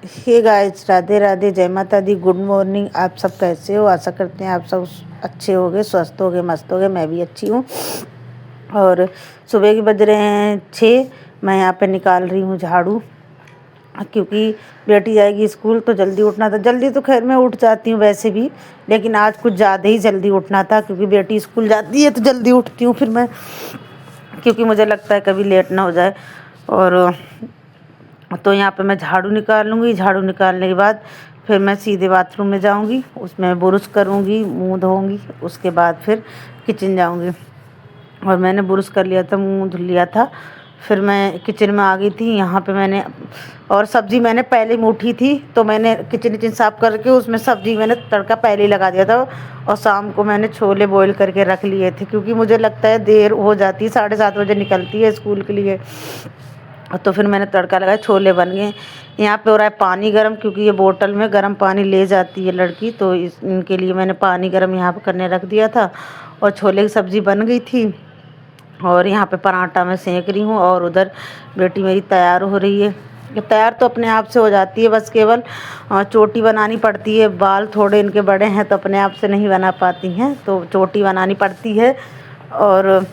Hey guys, Radhe Radhe, जय माता दी, good morning. आप सब कैसे हो? आशा करते हैं आप सब अच्छे होगे, स्वस्थ होगे, मस्त होगे। मैं भी अच्छी हूँ। और सुबह के बज रहे हैं 6। मैं यहाँ पे निकाल रही हूँ झाड़ू, क्योंकि बेटी जाएगी स्कूल तो जल्दी उठना था। जल्दी तो खैर मैं उठ जाती हूँ वैसे भी, लेकिन आज कुछ ज़्यादा ही जल्दी उठना था, क्योंकि बेटी स्कूल जाती है तो जल्दी उठती हूँ फिर मैं, क्योंकि मुझे लगता है कभी लेट ना हो जाए। और तो यहाँ पे मैं झाड़ू निकाल लूँगी। झाड़ू निकालने के बाद फिर मैं सीधे बाथरूम में जाऊँगी, उसमें ब्रुश करूँगी, मुंह धोऊँगी, उसके बाद फिर किचन जाऊँगी। और मैंने ब्रुश कर लिया था, मुंह धुल लिया था, फिर मैं किचन में आ गई थी। यहाँ पे मैंने और सब्ज़ी मैंने पहले ही उठी थी, तो मैंने किचन साफ़ करके उसमें सब्ज़ी मैंने तड़का पहले ही लगा दिया था। और शाम को मैंने छोले बॉईल करके रख लिए थे, क्योंकि मुझे लगता है देर हो जाती है, 7:30 बजे निकलती है स्कूल के लिए। तो फिर मैंने तड़का लगाया, छोले बन गए। यहाँ पे हो रहा है पानी गर्म, क्योंकि ये बोतल में गर्म पानी ले जाती है लड़की, तो इनके लिए मैंने पानी गर्म यहाँ पे करने रख दिया था। और छोले की सब्ज़ी बन गई थी, और यहाँ पे पराठा मैं सेंक रही हूँ। और उधर बेटी मेरी तैयार हो रही है। ये तैयार तो अपने आप से हो जाती है, बस केवल चोटी बनानी पड़ती है। बाल थोड़े इनके बड़े हैं तो अपने आप से नहीं बना पाती हैं, तो चोटी बनानी पड़ती है। और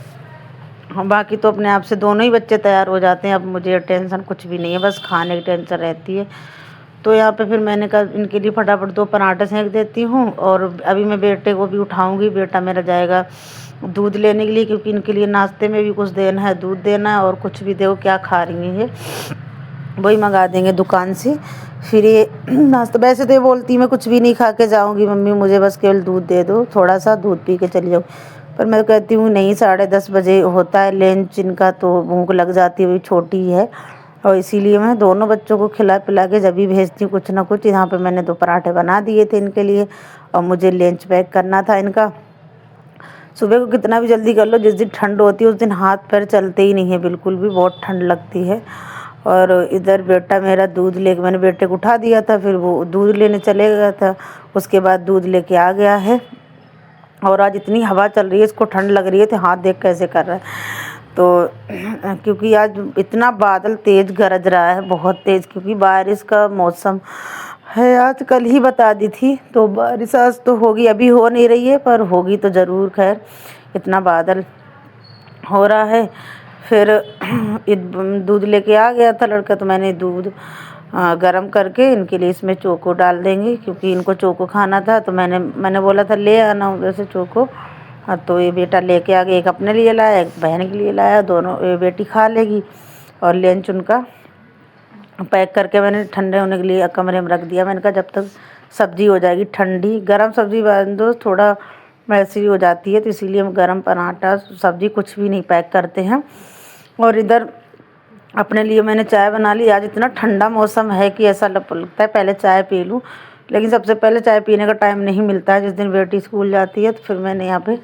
बाकी तो अपने आप से दोनों ही बच्चे तैयार हो जाते हैं। अब मुझे टेंशन कुछ भी नहीं है, बस खाने की टेंशन रहती है। तो यहाँ पे फिर मैंने कहा इनके लिए फटाफट 2 पराठे सेंक देती हूँ। और अभी मैं बेटे को भी उठाऊँगी। बेटा मेरा जाएगा दूध लेने के लिए, क्योंकि इनके लिए नाश्ते में भी कुछ देना है, दूध देना है। और कुछ भी दो, क्या खा रही हैं ये, वही मंगा देंगे दुकान से। फिर ये नाश्ता, वैसे तो ये बोलती मैं कुछ भी नहीं खा के जाऊँगी मम्मी, मुझे बस केवल दूध दे दो, थोड़ा सा दूध पी के चली जाऊँ। पर मैं कहती हूँ नहीं, 10:30 बजे होता है लंच इनका, तो भूख लग जाती है, अभी छोटी है। और इसीलिए मैं दोनों बच्चों को खिला पिला के जब भी भेजती हूँ कुछ ना कुछ। यहाँ पे मैंने 2 पराठे बना दिए थे इनके लिए, और मुझे लंच पैक करना था इनका। सुबह को कितना भी जल्दी कर लो, जिस दिन ठंड होती है उस दिन हाथ पैर चलते ही नहीं है बिल्कुल भी, बहुत ठंड लगती है। और इधर बेटा मेरा दूध लेके, मैंने बेटे को उठा दिया था, फिर वो दूध लेने चले गया था, उसके बाद दूध लेके आ गया है। और आज इतनी हवा चल रही है, इसको ठंड लग रही है, तो हाथ देख कैसे कर रहा है। तो क्योंकि आज इतना बादल तेज़ गरज रहा है, बहुत तेज़, क्योंकि बारिश का मौसम है। आज कल ही बता दी थी, तो बारिश आज तो होगी, अभी हो नहीं रही है पर होगी तो ज़रूर। खैर इतना बादल हो रहा है। फिर दूध लेके आ गया था लड़का, तो मैंने दूध गरम करके इनके लिए इसमें चोको डाल देंगे, क्योंकि इनको चोको खाना था। तो मैंने बोला था ले आना उधर से चोको। तो ये बेटा लेके आ गया, एक अपने लिए लाया, एक बहन के लिए लाया, दोनों ये बेटी खा लेगी। और लंच उनका पैक करके मैंने ठंडे होने के लिए कमरे में रख दिया। मैंने कहा जब तक सब्ज़ी हो जाएगी ठंडी, गरम सब्ज़ी बन दो, थोड़ा वैसी हो जाती है, तो इसीलिए हम गरम पराठा सब्ज़ी कुछ भी नहीं पैक करते हैं। और इधर अपने लिए मैंने चाय बना ली। आज इतना ठंडा मौसम है कि ऐसा लगता है पहले चाय पी लूँ, लेकिन सबसे पहले चाय पीने का टाइम नहीं मिलता है। जिस दिन बेटी स्कूल जाती है तो फिर मैंने यहाँ पे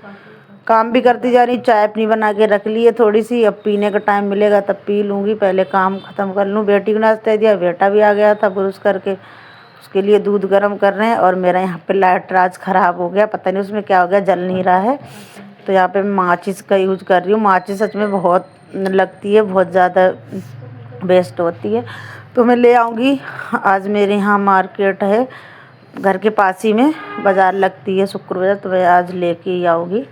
काम भी करती जा रही, चाय अपनी बना के रख ली है थोड़ी सी। अब पीने का टाइम मिलेगा तब पी लूँगी, पहले काम ख़त्म कर लूँ। बेटी को नाश्ता दिया, बेटा भी आ गया था ब्रश करके, उसके लिए दूध गर्म कर रहे हैं। और मेरा यहाँ पे लाइटर आज ख़राब हो गया, पता नहीं उसमें क्या हो गया, जल नहीं रहा है। तो यहाँ पे मैं माचिस का यूज़ कर रही हूँ। माचिस सच में बहुत लगती है, बहुत ज़्यादा बेस्ट होती है। तो मैं ले आऊँगी। आज मेरे यहाँ मार्केट है, घर के पास ही में बाज़ार लगती है शुक्र बाज़ार, तो मैं आज लेके ही आऊँगी।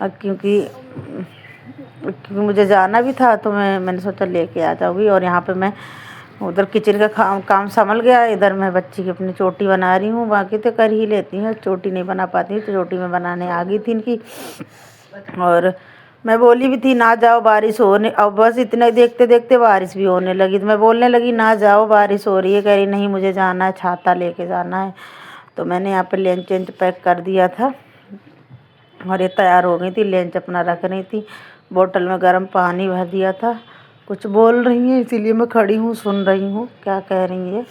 क्योंकि मुझे जाना भी था, तो मैंने सोचा लेके आ जाऊँगी। और यहाँ पे मैं उधर किचन का काम संभल गया, इधर मैं बच्ची की अपनी चोटी बना रही हूँ। बाकी तो कर ही लेती हूँ, चोटी नहीं बना पाती, तो चोटी में बनाने आ गई थी इनकी। और मैं बोली भी थी ना जाओ बारिश होने, अब बस इतना देखते देखते बारिश भी होने लगी। तो मैं बोलने लगी ना जाओ बारिश हो रही है, कह रही नहीं मुझे जाना है, छाता लेके जाना है। तो मैंने यहाँ पे लंच पैक कर दिया था, और ये तैयार हो गई थी, लंच अपना रख रही थी। बोतल में गर्म पानी भर दिया था। कुछ बोल रही हैं इसीलिए मैं खड़ी हूँ, सुन रही हूँ क्या कह रही है।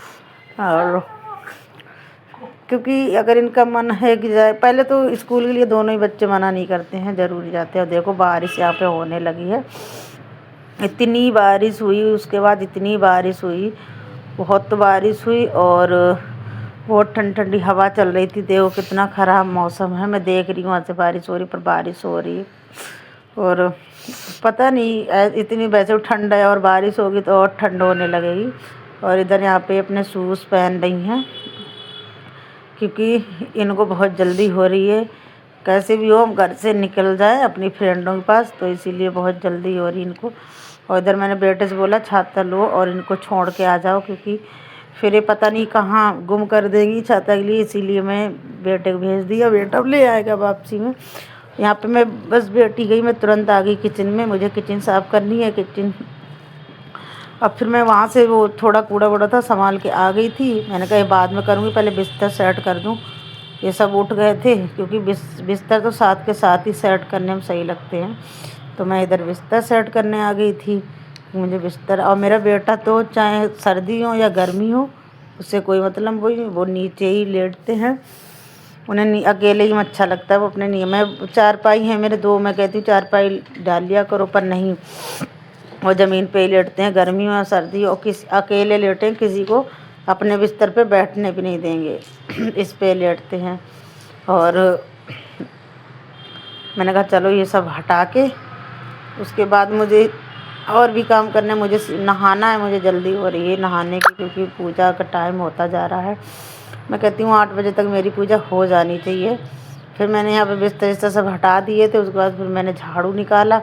और क्योंकि अगर इनका मन है कि जाए, पहले तो स्कूल के लिए दोनों ही बच्चे मना नहीं करते हैं, ज़रूर जाते हैं। देखो बारिश यहाँ पे होने लगी है, इतनी बारिश हुई, उसके बाद इतनी बारिश हुई, बहुत बारिश हुई। और बहुत ठंडी हवा चल रही थी। देखो कितना ख़राब मौसम है, मैं देख रही हूँ वहाँ से बारिश हो रही, पर बारिश हो रही है। और पता नहीं इतनी, वैसे ठंड है और बारिश होगी तो और ठंड होने लगेगी। और इधर यहाँ पे अपने शूज़ पहन रही हैं क्योंकि इनको बहुत जल्दी हो रही है। कैसे भी हो हम घर से निकल जाए अपनी फ्रेंडों के पास, तो इसीलिए बहुत जल्दी हो रही इनको। और इधर मैंने बेटे से बोला छाता लो और इनको छोड़ के आ जाओ, क्योंकि फिर ये पता नहीं कहाँ गुम कर देगी छाता के लिए, इसीलिए मैं बेटे को भेज दिया। बेटा ले आएगा वापसी में। यहाँ पे मैं बस बेटी गई, मैं तुरंत आ गई किचन में। मुझे किचन साफ़ करनी है किचन। अब फिर मैं वहाँ से वो थोड़ा कूड़ा वूड़ा था संभाल के आ गई थी। मैंने कहा बाद में करूँगी, पहले बिस्तर सेट कर दूँ। ये सब उठ गए थे क्योंकि बिस्तर तो साथ के साथ ही सेट करने में सही लगते हैं। तो मैं इधर बिस्तर सेट करने आ गई थी। मुझे बिस्तर, और मेरा बेटा तो चाहे सर्दी हो या गर्मी हो उससे कोई मतलब वो नीचे ही लेटते हैं। उन्हें अकेले ही अच्छा लगता है, वो अपने नहीं। मैं चारपाई है मेरे दो, मैं कहती हूँ चारपाई डाल लिया करो, पर नहीं, वो ज़मीन पे ही लेटते हैं गर्मी और सर्दी। और अकेले लेटे, किसी को अपने बिस्तर पे बैठने भी नहीं देंगे इस पे लेटते हैं। और मैंने कहा चलो ये सब हटा के उसके बाद मुझे और भी काम करना है। मुझे नहाना है, मुझे जल्दी हो रही है नहाने की, क्योंकि पूजा का टाइम होता जा रहा है। मैं कहती हूँ 8 बजे तक मेरी पूजा हो जानी चाहिए। फिर मैंने यहाँ पे बिस्तर सब हटा दिए थे। उसके बाद फिर मैंने झाड़ू निकाला।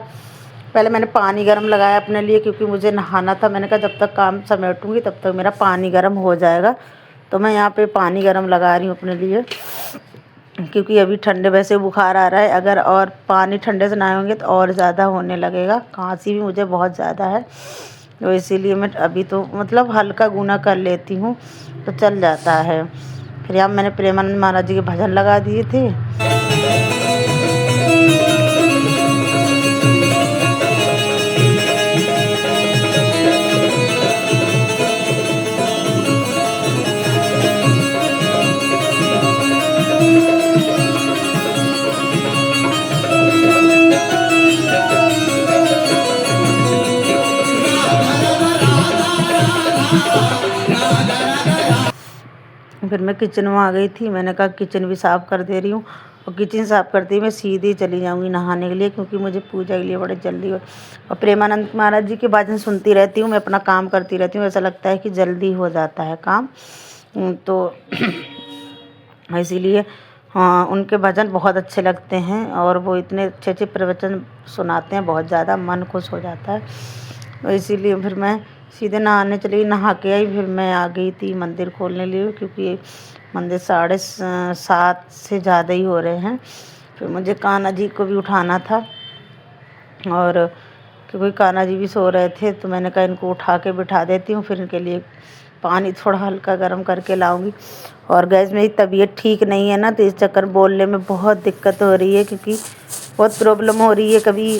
पहले मैंने पानी गर्म लगाया अपने लिए, क्योंकि मुझे नहाना था। मैंने कहा जब तक काम समेटूँगी तब तक मेरा पानी गर्म हो जाएगा। तो मैं यहाँ पे पानी गर्म लगा रही हूँ अपने लिए, क्योंकि अभी ठंडे वैसे बुखार आ रहा है। अगर और पानी ठंडे से नहाएंगे तो और ज़्यादा होने लगेगा। खांसी भी मुझे बहुत ज़्यादा है, तो इसीलिए मैं अभी तो मतलब हल्का गूना कर लेती हूँ तो चल जाता है। फिर यहाँ मैंने प्रेमानंद महाराज जी के भजन लगा दिए थे। फिर मैं किचन में आ गई थी। मैंने कहा किचन भी साफ़ कर दे रही हूँ, और किचन साफ़ करती मैं सीधी चली जाऊँगी नहाने के लिए, क्योंकि मुझे पूजा के लिए बड़े जल्दी हो। और प्रेमानंद महाराज जी के भजन सुनती रहती हूँ, मैं अपना काम करती रहती हूँ। ऐसा लगता है कि जल्दी हो जाता है काम। तो इसीलिए हाँ, उनके भजन बहुत अच्छे लगते हैं, और वो इतने अच्छे अच्छे प्रवचन सुनाते हैं, बहुत ज़्यादा मन खुश हो जाता है। तो इसीलिए फिर मैं सीधे नहाने चली, नहा के आई। फिर मैं आ गई थी मंदिर खोलने लिए, क्योंकि मंदिर 7:30 से ज़्यादा ही हो रहे हैं। फिर मुझे कान्हा जी को भी उठाना था, और क्योंकि कान्हा जी भी सो रहे थे, तो मैंने कहा इनको उठा के बिठा देती हूँ। फिर इनके लिए पानी थोड़ा हल्का गर्म करके लाऊंगी। और गैस मेरी तबीयत ठीक नहीं है ना, तो इस चक्कर बोलने में बहुत दिक्कत हो रही है, क्योंकि बहुत प्रॉब्लम हो रही है। कभी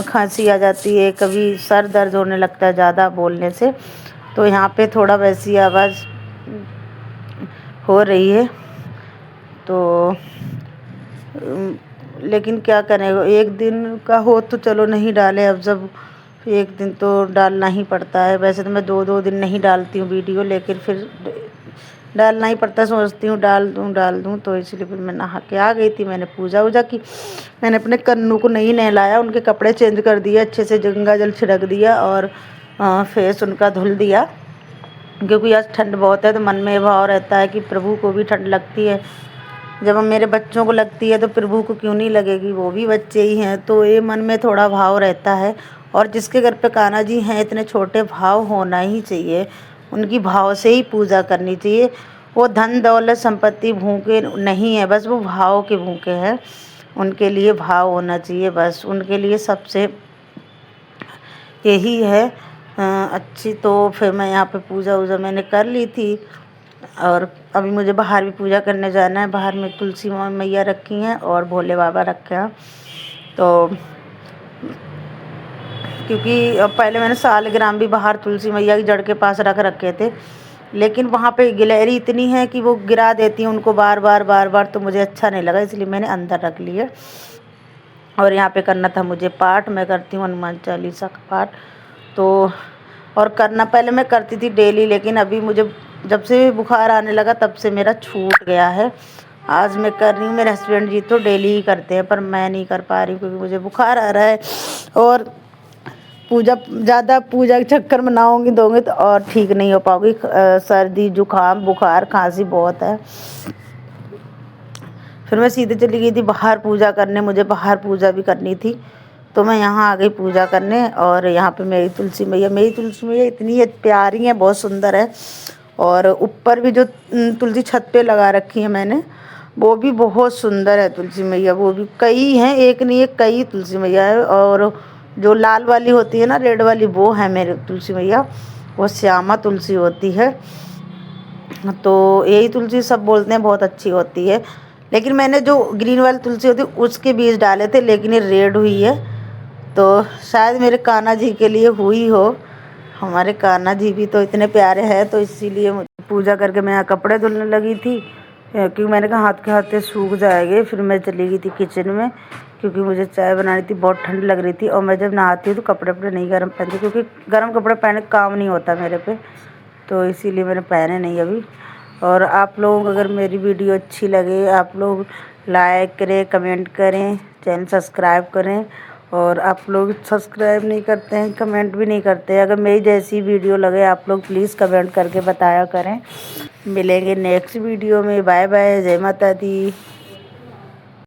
खांसी आ जाती है, कभी सर दर्द होने लगता है ज़्यादा बोलने से। तो यहाँ पे थोड़ा वैसी आवाज़ हो रही है। तो लेकिन क्या करें, एक दिन का हो तो चलो नहीं डाले, अब जब एक दिन तो डालना ही पड़ता है। वैसे तो मैं 2-2 दिन नहीं डालती हूँ वीडियो, लेकिन फिर डालना ही पड़ता है। सोचती हूँ डाल दूँ। तो इसलिए फिर मैं नहा के आ गई थी। मैंने पूजा वूजा की। मैंने अपने कन्नू को नहीं नहलाया, उनके कपड़े चेंज कर दिए, अच्छे से गंगा जल छिड़क दिया, और फेस उनका धुल दिया, क्योंकि आज ठंड बहुत है। तो मन में भाव रहता है कि प्रभु को भी ठंड लगती है। जब मेरे बच्चों को लगती है तो प्रभु को क्यों नहीं लगेगी, वो भी बच्चे ही हैं। तो ये मन में थोड़ा भाव रहता है। और जिसके घर पे कान्हा जी हैं, इतने छोटे भाव होना ही चाहिए, उनकी भाव से ही पूजा करनी चाहिए। वो धन दौलत संपत्ति भूखे नहीं है, बस वो भाव के भूखे हैं। उनके लिए भाव होना चाहिए, बस उनके लिए सबसे यही है अच्छी। तो फिर मैं यहाँ पे पूजा वूजा मैंने कर ली थी, और अभी मुझे बाहर भी पूजा करने जाना है। बाहर में तुलसी मैया रखी हैं और भोले बाबा रखे हैं। तो क्योंकि पहले मैंने सालग्राम भी बाहर तुलसी मैया की जड़ के पास रख रखे थे, लेकिन वहाँ पे गिलहरी इतनी है कि वो गिरा देती हैं उनको बार बार। तो मुझे अच्छा नहीं लगा, इसलिए मैंने अंदर रख लिए। और यहाँ पे करना था मुझे पाठ। मैं करती हूँ हनुमान चालीसा का पाठ। तो और करना पहले मैं करती थी डेली, लेकिन अभी मुझे जब से बुखार आने लगा तब से मेरा छूट गया है। आज मैं कर रही हूँ, मेरे हस्बैंड जी तो डेली ही करते हैं, पर मैं नहीं कर पा रही हूँ क्योंकि मुझे बुखार आ रहा है। और पूजा ज़्यादा पूजा के चक्कर में नहाऊंगी धोऊंगी तो और ठीक नहीं हो पाऊंगी। सर्दी जुकाम बुखार खांसी बहुत है। फिर मैं सीधे चली गई थी बाहर पूजा करने, मुझे बाहर पूजा भी करनी थी, तो मैं यहाँ आ गई पूजा करने। और यहाँ पे मेरी तुलसी मैया इतनी प्यारी है, बहुत सुंदर है। और ऊपर भी जो तुलसी छत पे लगा रखी है मैंने, वो भी बहुत सुंदर है तुलसी मैया। वो भी कई हैं, एक नहीं है, कई तुलसी मैया है। और जो लाल वाली होती है ना, रेड वाली, वो है मेरी तुलसी मैया, वो श्यामा तुलसी होती है। तो यही तुलसी सब बोलते हैं बहुत अच्छी होती है, लेकिन मैंने जो ग्रीन वाली तुलसी होती है उसके बीज डाले थे, लेकिन ये रेड हुई है। तो शायद मेरे कान्हा जी के लिए हुई हो। हमारे कान्हा जी भी तो इतने प्यारे हैं, तो इसीलिए पूजा करके मैं यहाँ कपड़े धुलने लगी थी, क्योंकि मैंने कहा हाथ के हाथे सूख जाएंगे। फिर मैं चली गई थी किचन में, क्योंकि मुझे चाय बनानी थी, बहुत ठंड लग रही थी। और मैं जब नहाती हूँ तो कपड़े वपड़े नहीं गर्म पहनती, क्योंकि गर्म कपड़े पहने काम नहीं होता मेरे पे, तो इसीलिए मैंने पहने नहीं अभी। और आप लोगों को अगर मेरी वीडियो अच्छी लगे, आप लोग लाइक करें, कमेंट करें, चैनल सब्सक्राइब करें। और आप लोग सब्सक्राइब नहीं करते हैं, कमेंट भी नहीं करते हैं। अगर मेरी जैसी वीडियो लगे आप लोग प्लीज़ कमेंट करके बताया करें। मिलेंगे नेक्स्ट वीडियो में। बाय बाय, जय माता दी।